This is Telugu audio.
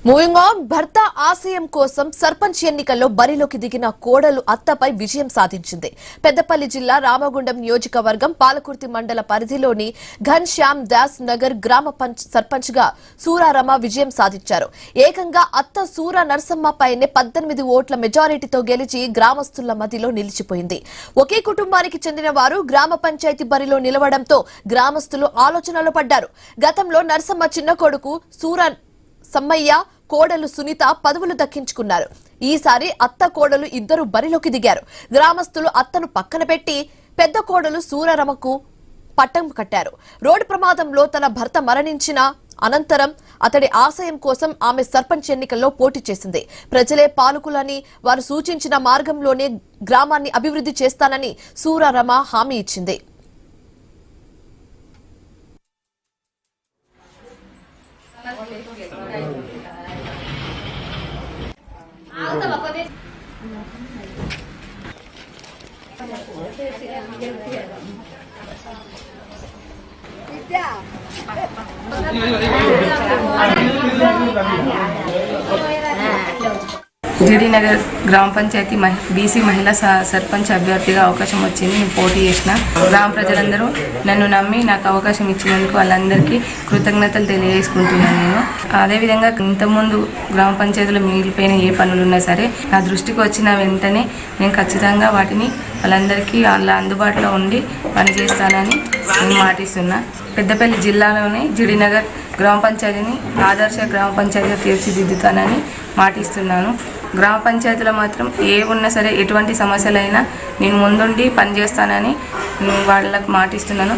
Moving on. భర్త ఆశయం కోసం సర్పంచ్ ఎన్నికల్లో బరిలోకి దిగిన కోడలు అత్తపై విజయం సాధించింది. పెద్దపల్లి జిల్లా రామగుండం నియోజకవర్గం పాలకుర్తి మండల పరిధిలోని ఘన్శ్యామ్ దాస్ నగర్ గ్రామ సర్పంచ్ గా సూరారమ విజయం సాధించారు. ఏకంగా అత్త సూర నరసమ్మ పైనే 18 ఓట్ల మెజారిటీతో గెలిచి గ్రామస్తుల మధ్యలో నిలిచిపోయింది. ఒకే కుటుంబానికి చెందిన వారు గ్రామ పంచాయతీ బరిలో నిలవడంతో గ్రామస్తులు ఆలోచనలో పడ్డారు. గతంలో నరసమ్మ చిన్న కొడుకు సూర సమ్మయ్య, కోడలు సునీత పదవులు దక్కించుకున్నారు. ఈసారి అత్త కోడలు ఇద్దరు బరిలోకి దిగారు. గ్రామస్తులు అత్తను పక్కన పెట్టి పెద్ద కోడలు సూరరమకు పట్టం కట్టారు. రోడ్డు ప్రమాదంలో తన భర్త మరణించిన అనంతరం అతడి ఆశయం కోసం ఆమె సర్పంచ్ ఎన్నికల్లో పోటీ చేసింది. ప్రజలే పాలకులని వారు సూచించిన మార్గంలోనే గ్రామాన్ని అభివృద్ధి చేస్తానని సూరరమ హామీ ఇచ్చింది. జీడీనగర్ గ్రామ పంచాయతీ బీసీ మహిళా సర్పంచ్ అభ్యర్థిగా అవకాశం వచ్చింది. నేను పోటీ చేసిన. గ్రామ ప్రజలందరూ నన్ను నమ్మి నాకు అవకాశం ఇచ్చినందుకు వాళ్ళందరికీ కృతజ్ఞతలు తెలియజేసుకుంటున్నాను. నేను అదేవిధంగా ఇంతకుముందు గ్రామ పంచాయతీలో మిగిలిపోయిన ఏ పనులున్నా సరే నా దృష్టికి వచ్చిన వెంటనే నేను ఖచ్చితంగా వాటిని వాళ్ళందరికీ వాళ్ళ అందుబాటులో ఉండి పనిచేస్తానని నేను మాటిస్తున్నా. పెద్దపల్లి జిల్లాలోని జీడీనగర్ గ్రామ పంచాయతీని ఆదర్శ గ్రామ పంచాయతీగా తీర్చిదిద్దుతానని మాటిస్తున్నాను. గ్రామ పంచాయతీలో మాత్రం ఏ ఉన్నా సరే ఎటువంటి సమస్యలైనా నేను ముందుండి పనిచేస్తానని వాళ్ళకు మాటిస్తున్నాను.